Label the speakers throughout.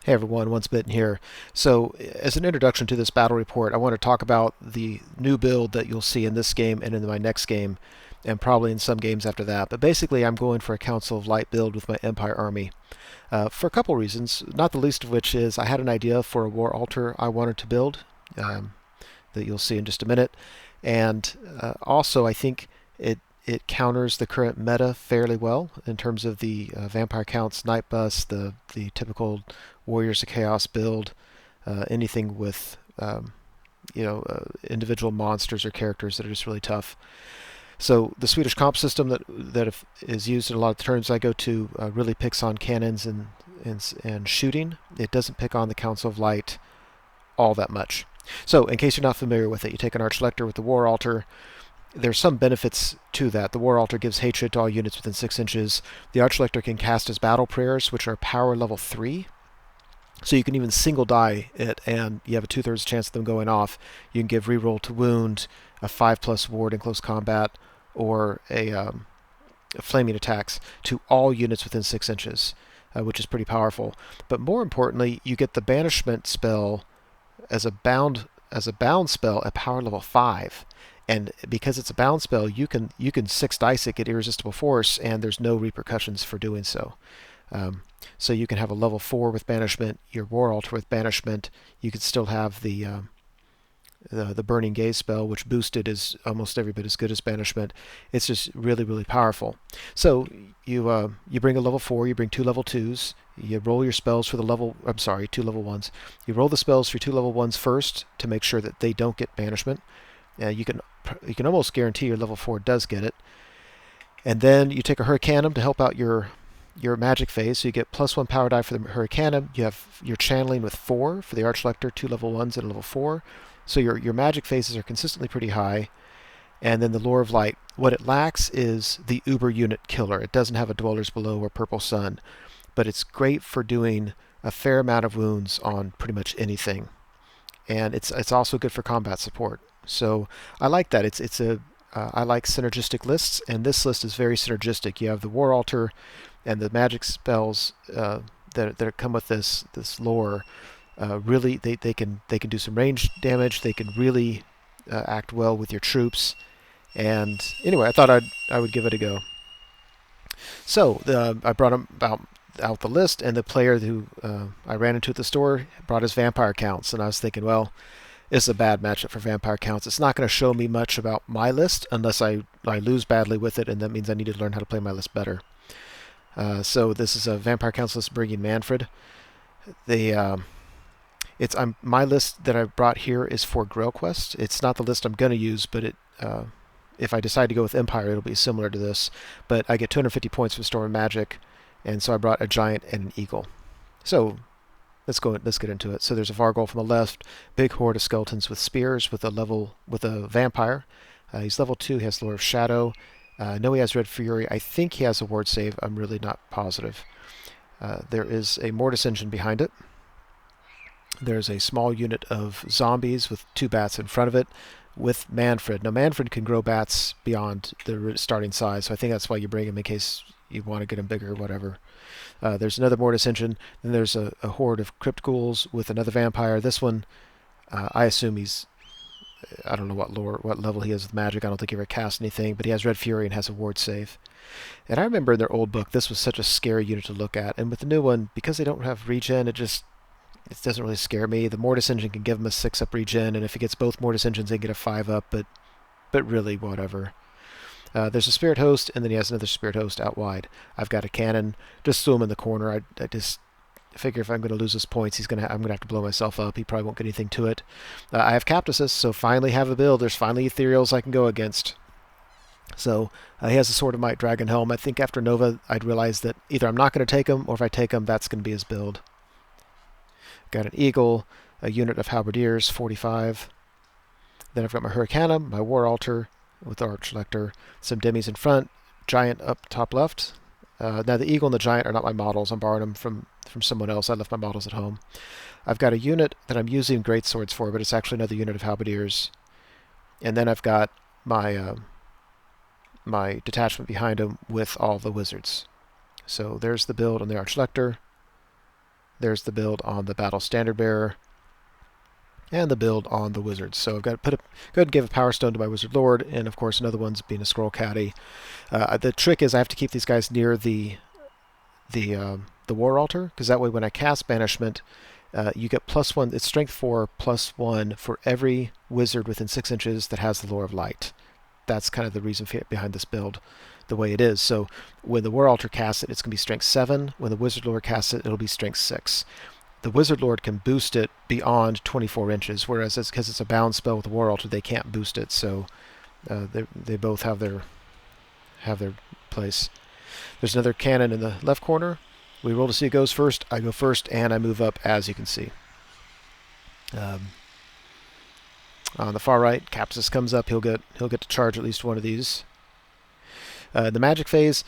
Speaker 1: Hey everyone, Once Bitten here. So, as an introduction to this battle report, I want to talk about the new build that you'll see in this game and in my next game, and probably in some games after that. But basically, I'm going for a Council of Light build with my Empire army for a couple reasons, not the least of which is I had an idea for a war altar I wanted to build um, that you'll see in just a minute, and also I think it counters the current meta fairly well in terms of the Vampire Counts Night Bus, the typical Warriors of Chaos build, anything with individual monsters or characters that are just really tough. So the Swedish comp system that is used in a lot of the turns I go to really picks on cannons and shooting. It doesn't pick on the Council of Light all that much. So in case you're not familiar with it, you take an Archlector with the War Altar. There's some benefits to that. The War Altar gives hatred to all units within 6 inches. The Archlector can cast his battle prayers, which are power level 3. So you can even single die it, and you have a 2/3 chance of them going off. You can give reroll to wound, a 5+ ward in close combat, or a flaming attacks to all units within 6 inches, which is pretty powerful. But more importantly, you get the banishment spell as a bound spell at power level 5. And because it's a bound spell, you can 6 dice it, get irresistible force, and there's no repercussions for doing so. So you can have a level 4 with banishment, your war altar with banishment. You could still have the burning gaze spell, which boosted is almost every bit as good as banishment. It's just really, really powerful. So you bring a level 4, you bring 2 level 2s, you roll your spells for the level. I'm sorry, 2 level 1s. You roll the spells for 2 level 1s first to make sure that they don't get banishment. You can almost guarantee your level 4 does get it. And then you take a Hurricanum to help out your magic phase, so you get +1 power die for the Hurricanum. You have your channeling with 4 for the Archlector, 2 level 1s and a level 4. So your magic phases are consistently pretty high. And then the Lure of Light. What it lacks is the Uber unit killer. It doesn't have a Dwellers Below or Purple Sun, but it's great for doing a fair amount of wounds on pretty much anything. And it's also good for combat support. So I like that. I like synergistic lists, and this list is very synergistic. You have the War Altar and the magic spells that come with this lore. Really, they can do some range damage. They can really act well with your troops. And anyway, I thought I would give it a go. So I brought him out the list, and the player who I ran into at the store brought his Vampire Counts, and I was thinking, well, it's a bad matchup for Vampire Counts. It's not going to show me much about my list unless I lose badly with it, and that means I need to learn how to play my list better. So this is a Vampire Counts list bringing Manfred. My list that I brought here is for Grail Quest. It's not the list I'm going to use, but if I decide to go with Empire, it'll be similar to this. But I get 250 points for Storm and Magic, and so I brought a Giant and an Eagle. So let's get into it. So there's a Vargol from the left, big horde of skeletons with spears with a vampire. He's level 2. He has Lure of Shadow. I know he has Red Fury. I think he has a ward save. I'm really not positive. There is a Mortis engine behind it. There's a small unit of zombies with 2 bats in front of it with Manfred. Now Manfred can grow bats beyond the starting size, so I think that's why you bring him in case you want to get him bigger or whatever. There's another Mortis engine. Then there's a horde of Crypt Ghouls with another vampire. This one, I assume I don't know what level he is with magic. I don't think he ever cast anything, but he has Red Fury and has a ward save. And I remember in their old book, this was such a scary unit to look at. And with the new one, because they don't have regen, it doesn't really scare me. The Mortis engine can give him a 6-up regen, and if he gets both Mortis engines, they get a 5-up, but really, whatever. There's a Spirit Host, and then he has another Spirit Host out wide. I've got a cannon. Just threw him in the corner. I just figure if I'm going to lose his points, I'm going to have to blow myself up. He probably won't get anything to it. I have Captasis, so finally have a build. There's finally Ethereals I can go against. So he has a Sword of Might Dragon Helm. I think after Nova, I'd realize that either I'm not going to take him, or if I take him, that's going to be his build. Got an Eagle, a unit of Halberdiers, 45. Then I've got my Hurricanum, my War Altar with the Archlector, some Demis in front, Giant up top left. Now the Eagle and the Giant are not my models. I'm borrowing them from someone else. I left my models at home. I've got a unit that I'm using Great Swords for, but it's actually another unit of Halberdiers. And then I've got my my detachment behind him with all the wizards. So there's the build on the Archlector. There's the build on the Battle Standard Bearer and the build on the Wizards. So I've got to go ahead and give a Power Stone to my Wizard Lord, and of course another one's being a Scroll Caddy. The trick is I have to keep these guys near the War Altar, because that way when I cast Banishment, you get +1. It's Strength 4 +1 for every wizard within 6 inches that has the Lore of Light. That's kind of the reason behind this build the way it is. So when the War Altar casts it, it's going to be Strength 7. When the Wizard Lord casts it, it'll be Strength 6. The Wizard Lord can boost it beyond 24 inches, whereas because it's a bound spell with the War Altar, they can't boost it. So they both have their place. There's another cannon in the left corner. We roll to see who goes first. I go first, and I move up, as you can see. On the far right, Capsus comes up. He'll get to charge at least one of these. The magic phase,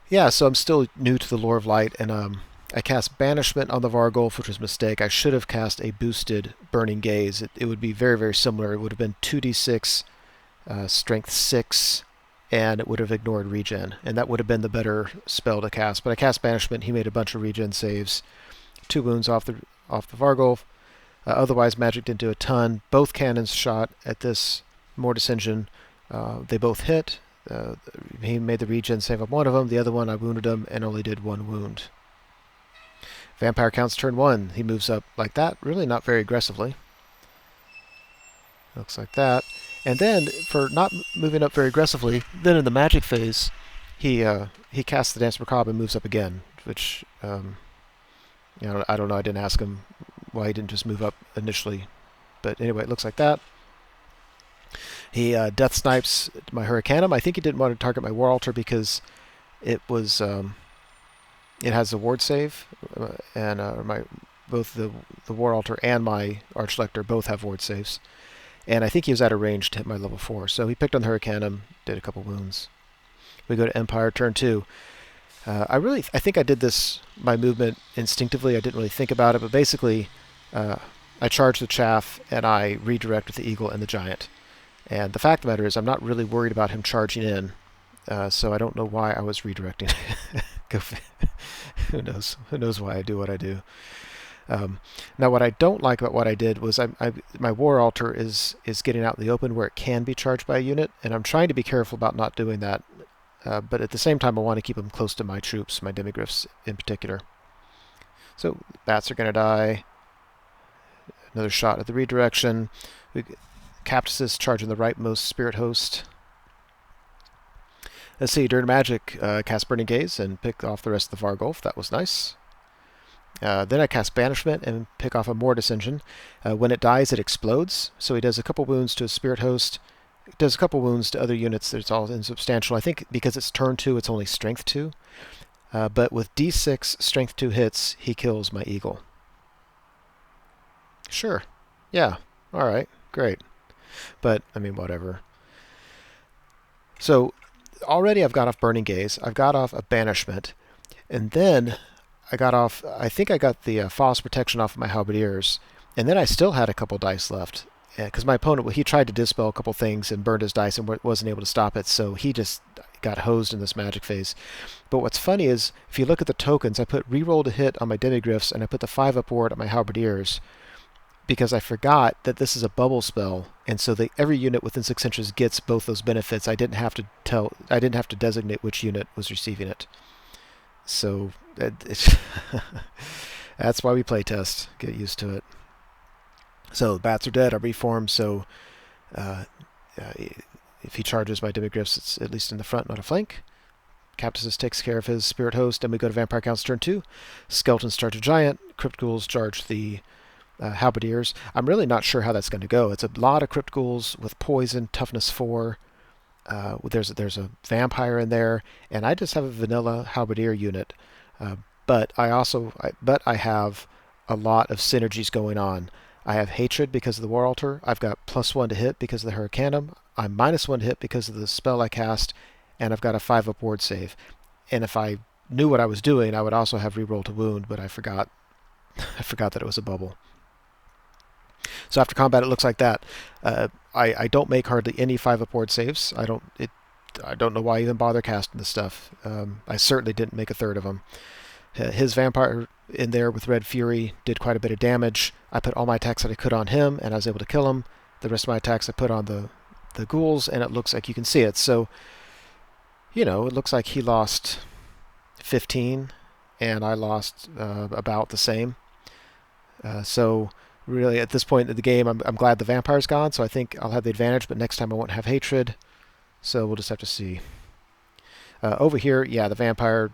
Speaker 1: yeah. So I'm still new to the Lore of Light, and I cast Banishment on the Vargulf, which was a mistake. I should have cast a boosted Burning Gaze. It would be very, very similar. It would have been 2d6, Strength 6, and it would have ignored regen, and that would have been the better spell to cast. But I cast Banishment. He made a bunch of regen saves, 2 wounds off the Vargulf. Otherwise, magic didn't do a ton. Both cannons shot at this Mortis Engine. They both hit. He made the regen save on one of them. The other one, I wounded him and only did 1 wound. Vampire Counts turn 1. He moves up like that. Really not very aggressively. Looks like that. And then, for not moving up very aggressively, then in the magic phase, he casts the Dance Macabre and moves up again, which, I don't know. I didn't ask him why he didn't just move up initially. But anyway, it looks like that. He Death Snipes my Hurricanum. I think he didn't want to target my War Altar because it was... it has a ward save, and both the War Altar and my Archlector both have ward saves. And I think he was out of range to hit my level 4. So he picked on the Hurricanum, did a couple wounds. We go to Empire, turn 2. I think I did my movement instinctively. I didn't really think about it, but basically I charge the Chaff and I redirect with the Eagle and the Giant. And the fact of the matter is I'm not really worried about him charging in, so I don't know why I was redirecting. Who knows? Who knows why I do what I do? Now, what I don't like about what I did was my War Altar is getting out in the open where it can be charged by a unit, and I'm trying to be careful about not doing that. But at the same time, I want to keep them close to my troops, my Demigryphs in particular. So bats are going to die. Another shot at the redirection. Captuses charging the rightmost Spirit Host. Let's see, during magic, cast Burning Gaze and pick off the rest of the Vargulf. That was nice. Then I cast Banishment and pick off a Mortis Engine. When it dies, it explodes. So he does a couple wounds to a Spirit Host. It does a couple wounds to other units. It's all insubstantial. I think because it's turn 2, it's only Strength 2. But with D6 Strength 2 hits, he kills my Eagle. Sure. Yeah. All right. Great. But, I mean, whatever. So, already I've got off Burning Gaze. I've got off a Banishment. And then I think I got the False Protection off of my Halberdiers. And then I still had a couple dice left. Because my opponent, he tried to dispel a couple things and burned his dice and wasn't able to stop it. So he just got hosed in this magic phase. But what's funny is, if you look at the tokens, I put reroll to hit on my Demigryphs and I put the 5-up ward on my Halberdiers. Because I forgot that this is a bubble spell, and so every unit within 6 inches gets both those benefits. I didn't have to designate which unit was receiving it. So that's why we play test. Get used to it. So the bats are dead. I reform. So if he charges my Demigryphs, it's at least in the front, not a flank. Captus takes care of his Spirit Host, and we go to Vampire Counts turn 2. Skeletons charge a Giant. Crypt Ghouls charge the Halberdiers. I'm really not sure how that's going to go. It's a lot of Crypt Ghouls with poison, toughness 4. There's a vampire in there, and I just have a vanilla Halberdier unit. But I have a lot of synergies going on. I have Hatred because of the War Altar. I've got +1 to hit because of the Hurricanum. I'm -1 to hit because of the spell I cast, and I've got a 5-up ward save. And if I knew what I was doing, I would also have reroll to wound, but I forgot that it was a bubble. So after combat, it looks like that. I don't make hardly any 5-up ward saves. I don't know why I even bother casting this stuff. I certainly didn't make a third of them. His vampire in there with Red Fury did quite a bit of damage. I put all my attacks that I could on him, and I was able to kill him. The rest of my attacks I put on the ghouls, and it looks like you can see it. So, it looks like he lost 15, and I lost about the same. So really, at this point in the game, I'm glad the vampire's gone, so I think I'll have the advantage, but next time I won't have hatred. So we'll just have to see. Over here, yeah, the vampire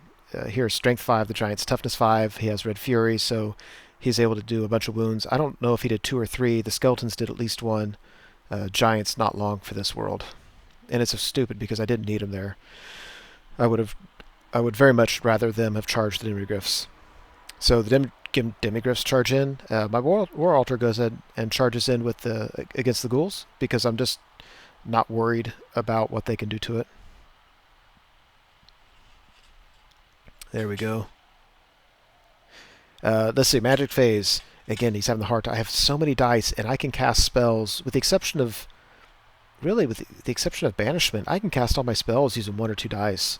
Speaker 1: here is strength 5, the giant's toughness 5. He has Red Fury, so he's able to do a bunch of wounds. I don't know if he did 2 or 3. The skeletons did at least 1. Giant's not long for this world. And it's so stupid because I didn't need him there. I would very much rather them have charged the demigryphs. So the demigryphs charge in. My war altar goes in and charges in with against the ghouls because I'm just not worried about what they can do to it. There we go. Let's see, magic phase. Again, he's having the hard time. I have so many dice, and I can cast spells with the exception of banishment. I can cast all my spells using 1 or 2 dice.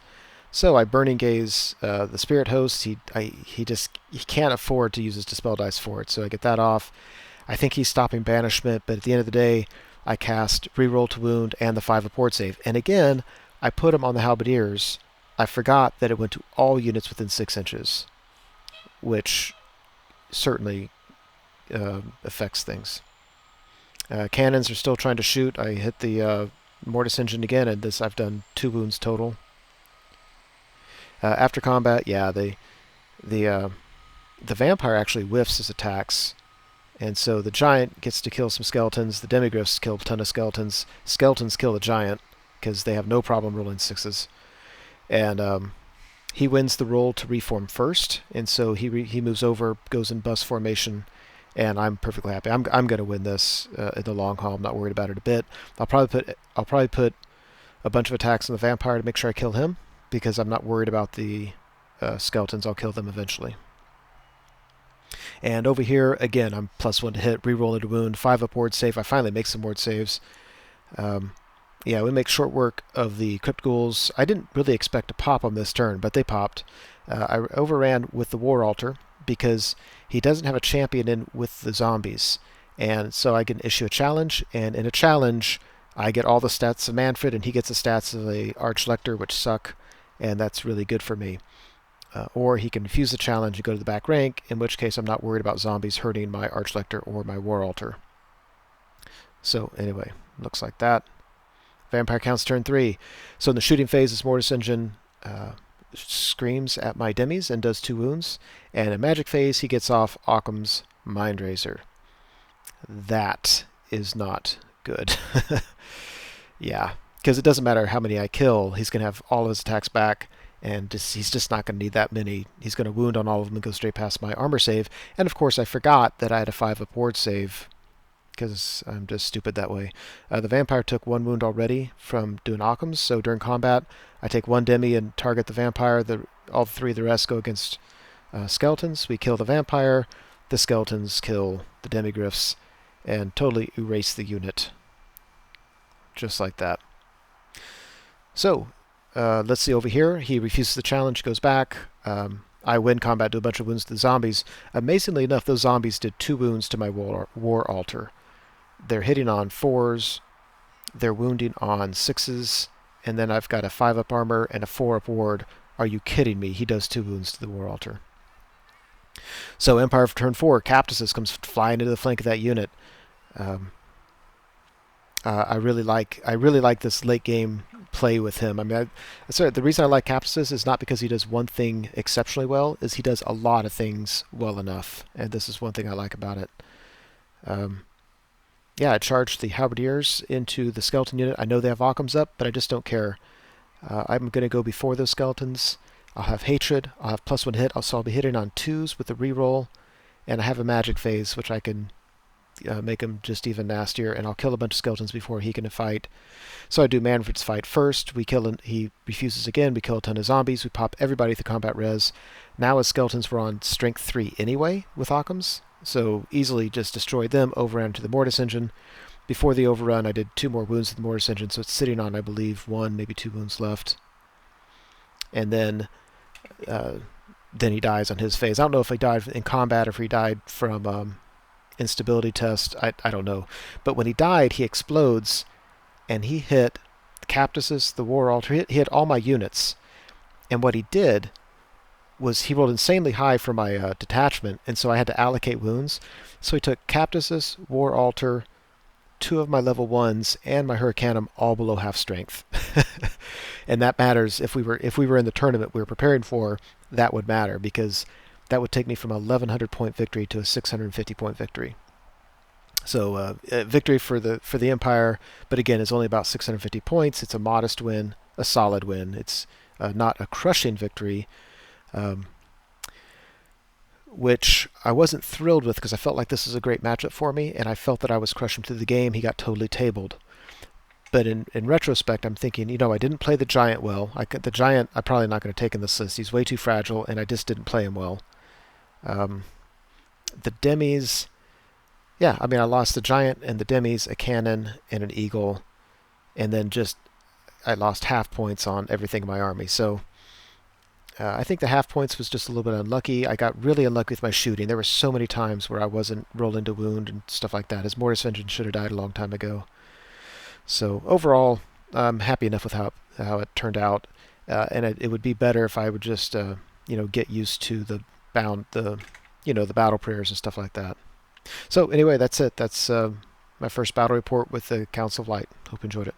Speaker 1: So I Burning Gaze the Spirit Host. He can't afford to use his Dispel dice for it, so I get that off. I think he's stopping banishment, but at the end of the day, I cast Reroll to Wound and the 5 Apport save. And again, I put him on the Halberdiers. I forgot that it went to all units within 6 inches, which certainly affects things. Cannons are still trying to shoot. I hit the Mortis Engine again, and I've done 2 wounds total. After combat, yeah, the vampire actually whiffs his attacks, and so the giant gets to kill some skeletons. The demigryphs kill a ton of skeletons. Skeletons kill the giant because they have no problem rolling 6s, and he wins the roll to reform first, and so he moves over, goes in bus formation, and I'm perfectly happy. I'm going to win this in the long haul. I'm not worried about it a bit. I'll probably put a bunch of attacks on the vampire to make sure I kill him, because I'm not worried about the skeletons. I'll kill them eventually. And over here, again, I'm +1 to hit, reroll to wound, 5 up ward save. I finally make some ward saves. Yeah, we make short work of the Crypt Ghouls. I didn't really expect to pop on this turn, but they popped. I overran with the War Altar because he doesn't have a champion in with the zombies. And so I can issue a challenge, and in a challenge, I get all the stats of Manfred, and he gets the stats of the Archlector, which suck, and that's really good for me. Or he can refuse the challenge and go to the back rank, in which case I'm not worried about zombies hurting my Archlector or my War Altar. So anyway, looks like that. Vampire Counts turn 3. So in the shooting phase, this Mortis Engine screams at my demis and does 2 wounds. And in magic phase, he gets off Occam's Mind Razor. That is not good. Yeah, because it doesn't matter how many I kill, he's going to have all of his attacks back, and he's just not going to need that many. He's going to wound on all of them and go straight past my armor save. And of course, I forgot that I had a 5 up ward save, because I'm just stupid that way. The vampire took 1 wound already from doing Occam's, so during combat, I take 1 demi and target the vampire. All 3 of the rest go against skeletons. We kill the vampire, the skeletons kill the demigryphs, and totally erase the unit. Just like that. So, let's see over here. He refuses the challenge, goes back. I win combat, do a bunch of wounds to the zombies. Amazingly enough, those zombies did 2 wounds to my War Altar. They're hitting on 4s, they're wounding on 6s, and then I've got a 5 up armor and a 4 up ward. Are you kidding me? He does 2 wounds to the War Altar. So Empire for turn 4, Captus comes flying into the flank of that unit. I really like this late game play with him. I mean, the reason I like Captus is not because he does one thing exceptionally well, is he does a lot of things well enough, and this is one thing I like about it. Yeah, I charged the Halberdiers into the skeleton unit. I know they have Occam's up, but I just don't care. I'm going to go before those skeletons. I'll have Hatred. I'll have +1 hit. So I'll be hitting on 2s with the reroll, and I have a magic phase, which I can make him just even nastier, and I'll kill a bunch of skeletons before he can fight. So I do Manfred's fight first. He refuses again. We kill a ton of zombies. We pop everybody through combat res. Now his skeletons were on strength 3 anyway with Occam's, so easily just destroyed them, overran to the Mortis Engine. Before the overrun, I did 2 more wounds to the Mortis Engine, so it's sitting on, I believe, 1, maybe 2 wounds left. And then then he dies on his phase. I don't know if he died in combat or if he died from instability test. I don't know. But when he died, he explodes, and he hit the Captuses, the War Altar. He hit all my units. And what he did was he rolled insanely high for my detachment, and so I had to allocate wounds. So he took Captuses, War Altar, 2 of my level 1s, and my Hurricanum all below half strength. And that matters. If we were in the tournament we were preparing for, that would matter, because that would take me from a 1100 point victory to a 650 point victory. So victory for the Empire, but again, it's only about 650 points. It's a modest win, a solid win. It's not a crushing victory, which I wasn't thrilled with, because I felt like this was a great matchup for me, and I felt that I was crushing through the game. He got totally tabled. But in retrospect, I'm thinking, I didn't play the Giant well. The Giant I'm probably not going to take in this list. He's way too fragile, and I just didn't play him well. The Demis, yeah, I lost the Giant and the Demis, a Cannon, and an Eagle, and then I lost half points on everything in my army. So I think the half points was just a little bit unlucky. I got really unlucky with my shooting. There were so many times where I wasn't rolling to wound and stuff like that. His Mortis Engine should have died a long time ago. So overall, I'm happy enough with how it turned out, and it would be better if I would just get used to the battle prayers and stuff like that. So anyway, that's it. That's my first battle report with the Council of Light. Hope you enjoyed it.